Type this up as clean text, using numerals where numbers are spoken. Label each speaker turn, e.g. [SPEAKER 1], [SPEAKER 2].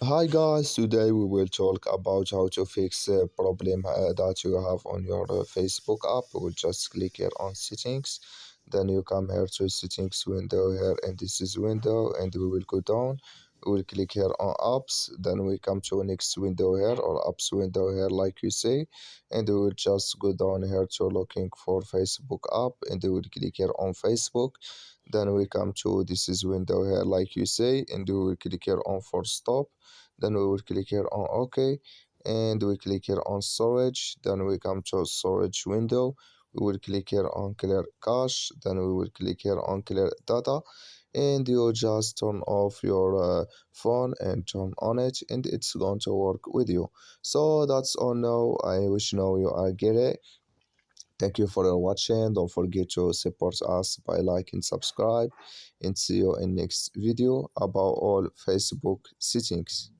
[SPEAKER 1] Hi guys, today we will talk about how to fix a problem that you have on your Facebook app. We'll just click here on settings, then you come here to settings window here and this is window and we will go down. We will click here on apps, then we come to next window here or apps window here like you say, and we will just go down here to looking for Facebook app and we will click here on Facebook. Then we come to this is window here like you say and we will click here on for stop. Then we will click here on OK and we click here on storage. Then we come to storage window. We will click here on clear cache. Then we will click here on clear data and you just turn off your phone and turn on it and it's going to work with you. So that's all now. I wish now you are get it. Thank you for your watching. Don't forget to support us by liking, subscribe, and see you in next video about all Facebook settings.